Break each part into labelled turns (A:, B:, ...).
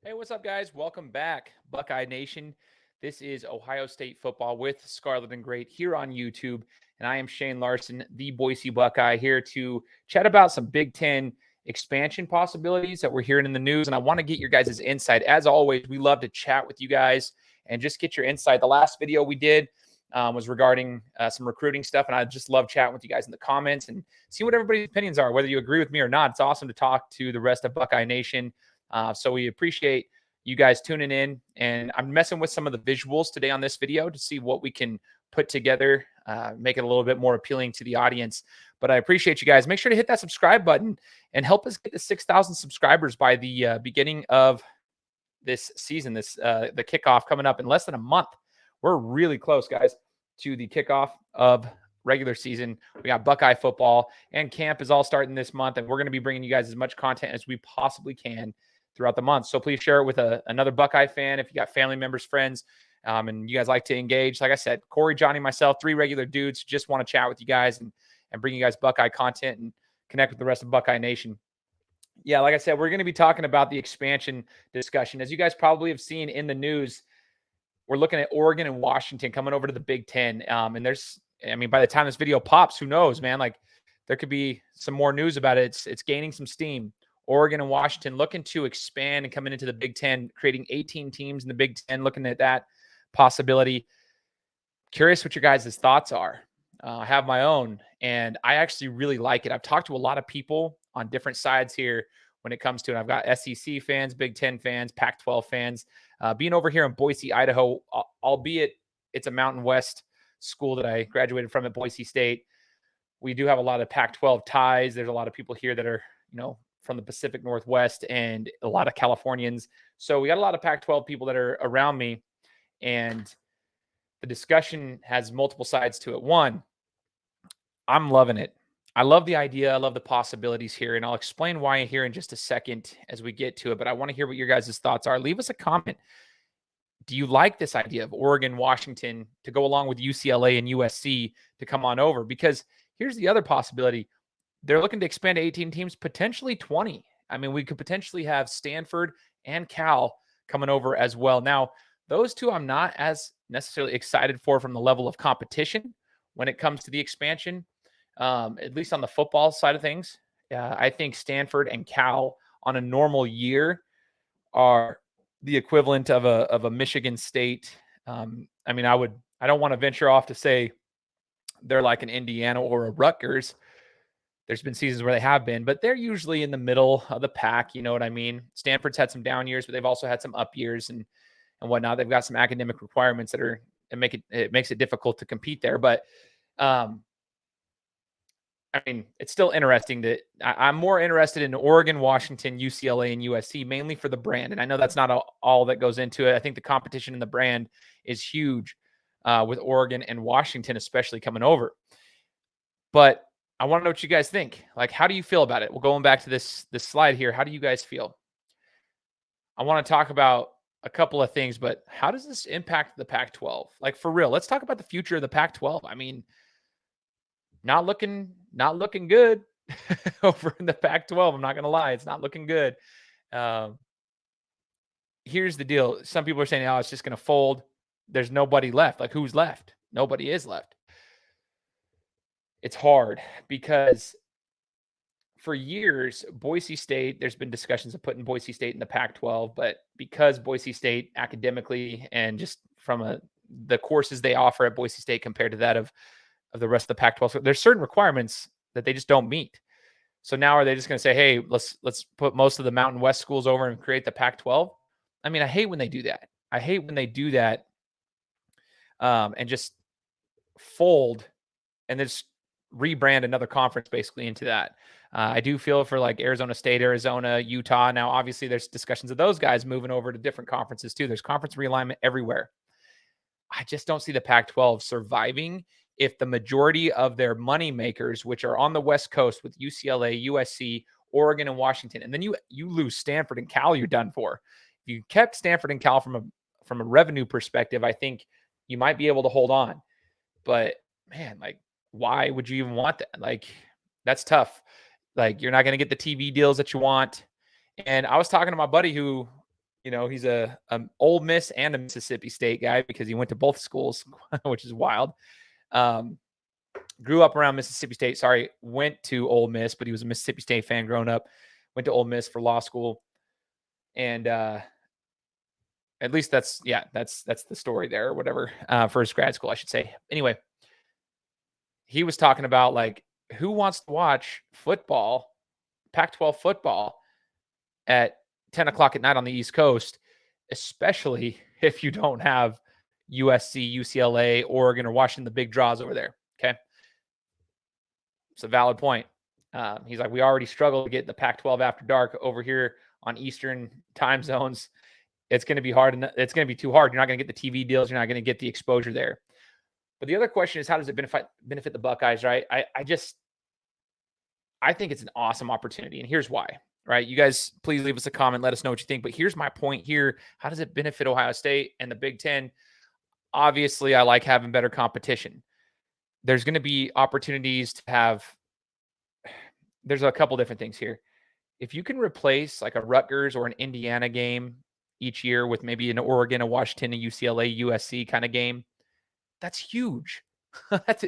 A: Hey, what's up, guys? Welcome back, Buckeye Nation. This is Ohio State football with Scarlet and Great here on YouTube. And I am Shane Larson, the Boise Buckeye, here to chat about some Big Ten expansion possibilities that we're hearing in the news. And I want to get your guys' insight. As always, we love to chat with you guys and just get your insight. The last video we did was regarding some recruiting stuff. And I just love chatting with you guys in the comments and see what everybody's opinions are, whether you agree with me or not. It's awesome to talk to the rest of Buckeye Nation. So we appreciate you guys tuning in, and I'm messing with some of the visuals today on this video to see what we can put together, make it a little bit more appealing to the audience. But I appreciate you guys. Make sure to hit that subscribe button and help us get to 6,000 subscribers by the beginning of this season, the kickoff coming up in less than a month. We're really close, guys, to the kickoff of regular season. We got Buckeye football, and camp is all starting this month, and we're going to be bringing you guys as much content as we possibly can throughout the month. So please share it with another Buckeye fan if you got family members, friends, and you guys like to engage. Like I said, Corey, Johnny, myself, three regular dudes just want to chat with you guys and bring you guys Buckeye content and connect with the rest of Buckeye Nation. Yeah, like I said, we're going to be talking about the expansion discussion. As you guys probably have seen in the news, we're looking at Oregon and Washington coming over to the Big Ten. And by the time this video pops, who knows, man? Like, there could be some more news about it. It's gaining some steam. Oregon and Washington looking to expand and coming into the Big Ten, creating 18 teams in the Big Ten, looking at that possibility. Curious what your guys' thoughts are. I have my own, and I actually really like it. I've talked to a lot of people on different sides here when it comes to it. I've got SEC fans, Big Ten fans, Pac-12 fans. Being over here in Boise, Idaho, albeit it's a Mountain West school that I graduated from at Boise State, we do have a lot of Pac-12 ties. There's a lot of people here that are, from the Pacific Northwest and a lot of Californians. So we got a lot of Pac-12 people that are around me, and the discussion has multiple sides to it. One, I'm loving it. I love the idea. I love the possibilities here, and I'll explain why here in just a second as we get to it. But I want to hear what your guys' thoughts are. Leave us a comment. Do you like this idea of Oregon, Washington to go along with UCLA and USC to come on over? Because here's the other possibility. They're looking to expand to 18 teams, potentially 20. I mean, we could potentially have Stanford and Cal coming over as well. Now, those two I'm not as necessarily excited for from the level of competition when it comes to the expansion, at least on the football side of things. I think Stanford and Cal on a normal year are the equivalent of a Michigan State. I don't want to venture off to say they're like an Indiana or a Rutgers. There's been seasons where they have been, but they're usually in the middle of the pack. You know what I mean? Stanford's had some down years, but they've also had some up years and whatnot. They've got some academic requirements that it makes it difficult to compete there. But it's still interesting that I'm more interested in Oregon, Washington, UCLA, and USC, mainly for the brand. And I know that's not all that goes into it. I think the competition in the brand is huge with Oregon and Washington, especially coming over. But I want to know what you guys think. Like, how do you feel about it? Well, going back to this slide here, how do you guys feel? I want to talk about a couple of things, but how does this impact the Pac-12? Like, for real, let's talk about the future of the Pac-12. I mean, not looking good over in the Pac-12. I'm not going to lie. It's not looking good. Here's the deal. Some people are saying, oh, it's just going to fold. There's nobody left. Like, who's left? Nobody is left. It's hard because for years, Boise State, there's been discussions of putting Boise State in the Pac-12, but because Boise State academically and just from the courses they offer at Boise State compared to that of the rest of the Pac-12, so there's certain requirements that they just don't meet. So now are they just going to say, hey, let's put most of the Mountain West schools over and create the Pac-12? I mean, I hate when they do that. And just fold and just rebrand another conference basically into that. I do feel for like Arizona State, Arizona, Utah. Now, obviously, there's discussions of those guys moving over to different conferences too. There's conference realignment everywhere. I just don't see the Pac-12 surviving if the majority of their money makers, which are on the West Coast with UCLA, USC, Oregon, and Washington, and then you lose Stanford and Cal, you're done for. If you kept Stanford and Cal from a revenue perspective, I think you might be able to hold on. But man, like, why would you even want that? Like, that's tough. Like, you're not going to get the TV deals that you want. And I was talking to my buddy who He's a Ole Miss and a Mississippi State guy because he went to both schools, which is wild. Grew up around Mississippi State. Sorry, went to Ole Miss, but he was a Mississippi State fan growing up. Went to Ole Miss for law school, and at least that's the story there, or whatever, for his grad school, I should say. Anyway, he was talking about like who wants to watch football, Pac-12 football, at 10 o'clock at night on the East Coast, especially if you don't have USC, UCLA, Oregon, or Washington, the big draws over there. Okay. It's a valid point. He's like, we already struggle to get the Pac-12 after dark over here on Eastern time zones. It's going to be hard. It's going to be too hard. You're not going to get the TV deals. You're not going to get the exposure there. But the other question is, how does it benefit the Buckeyes, right? I think it's an awesome opportunity. And here's why, right? You guys, please leave us a comment. Let us know what you think. But here's my point here. How does it benefit Ohio State and the Big Ten? Obviously, I like having better competition. There's going to be opportunities to have – there's a couple different things here. If you can replace like a Rutgers or an Indiana game each year with maybe an Oregon, a Washington, a UCLA, USC kind of game, that's huge.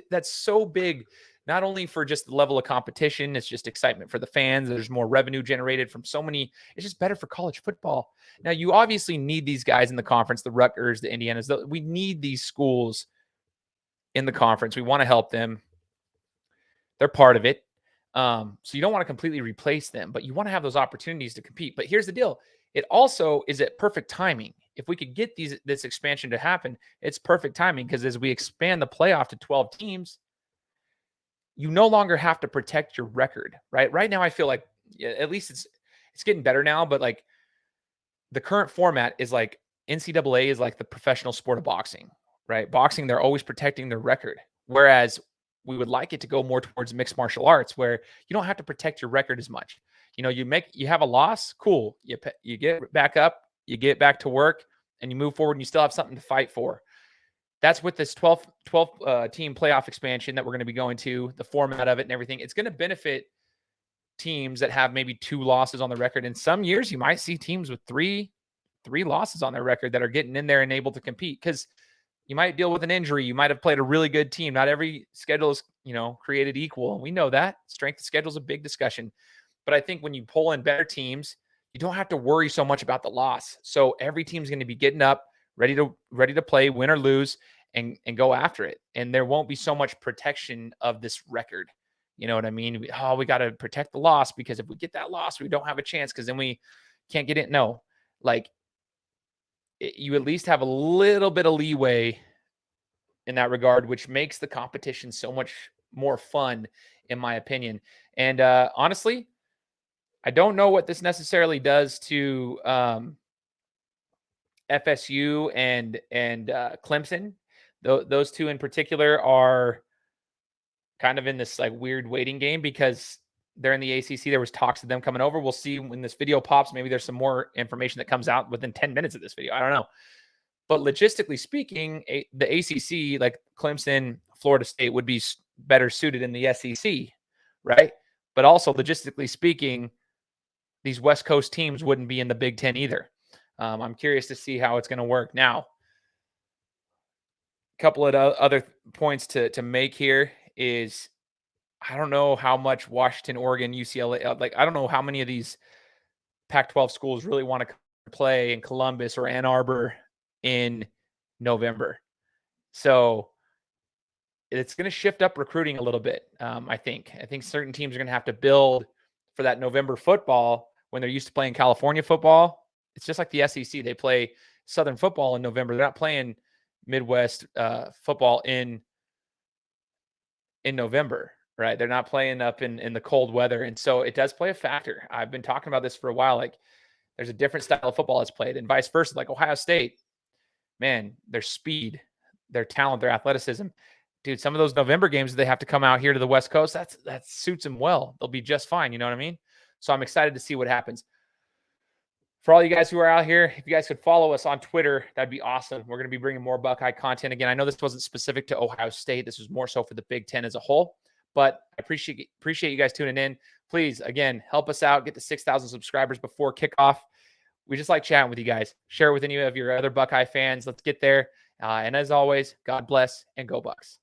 A: That's so big, not only for just the level of competition, it's just excitement for the fans. There's more revenue generated from so many. It's just better for college football. Now, you obviously need these guys in the conference, the Rutgers, the Indianas. We need these schools in the conference. We want to help them. They're part of it. So you don't want to completely replace them, but you want to have those opportunities to compete. But here's the deal. It also is at perfect timing. If we could get this expansion to happen, it's perfect timing, because as we expand the playoff to 12 teams, you no longer have to protect your record, right? Right now, I feel like, at least it's getting better now, but like the current format is like NCAA is like the professional sport of boxing, right? Boxing, they're always protecting their record. Whereas we would like it to go more towards mixed martial arts, where you don't have to protect your record as much. You have a loss, cool. You get back up, you get back to work, and you move forward, and you still have something to fight for. That's with this 12 team playoff expansion that we're going to be going to, the format of it and everything. It's going to benefit teams that have maybe 2 losses on the record. In some years, you might see teams with three losses on their record that are getting in there and able to compete, because you might deal with an injury. You might have played a really good team. Not every schedule is, created equal. And we know that. Strength of schedule is a big discussion. But I think when you pull in better teams, you don't have to worry so much about the loss. So every team's going to be getting up, ready to play, win or lose, and go after it. And there won't be so much protection of this record. You know what I mean? We got to protect the loss, because if we get that loss, we don't have a chance, because then we can't get it. No, you at least have a little bit of leeway in that regard, which makes the competition so much more fun, in my opinion. And honestly, I don't know what this necessarily does to FSU and Clemson. Those two in particular are kind of in this like weird waiting game, because they're in the ACC. There was talks of them coming over. We'll see when this video pops. Maybe there's some more information that comes out within 10 minutes of this video. I don't know. But logistically speaking, the ACC, like Clemson, Florida State, would be better suited in the SEC, right? But also logistically speaking, these West Coast teams wouldn't be in the Big Ten either. I'm curious to see how it's going to work. Now, a couple of other points to make here is, I don't know how much Washington, Oregon, UCLA, I don't know how many of these Pac-12 schools really want to play in Columbus or Ann Arbor in November. So it's going to shift up recruiting a little bit. I think certain teams are going to have to build for that November football when they're used to playing California football. It's just like the SEC. They play Southern football in November. They're not playing Midwest football in November, right? They're not playing up in the cold weather. And so it does play a factor. I've been talking about this for a while. Like, there's a different style of football that's played, and vice versa. Like Ohio State, man, their speed, their talent, their athleticism. Dude, some of those November games, they have to come out here to the West Coast. That suits them well. They'll be just fine. You know what I mean? So I'm excited to see what happens. For all you guys who are out here, if you guys could follow us on Twitter, that'd be awesome. We're going to be bringing more Buckeye content. Again, I know this wasn't specific to Ohio State. This was more so for the Big Ten as a whole. But I appreciate you guys tuning in. Please, again, help us out. Get to 6,000 subscribers before kickoff. We just like chatting with you guys. Share it with any of your other Buckeye fans. Let's get there. And as always, God bless and go Bucks.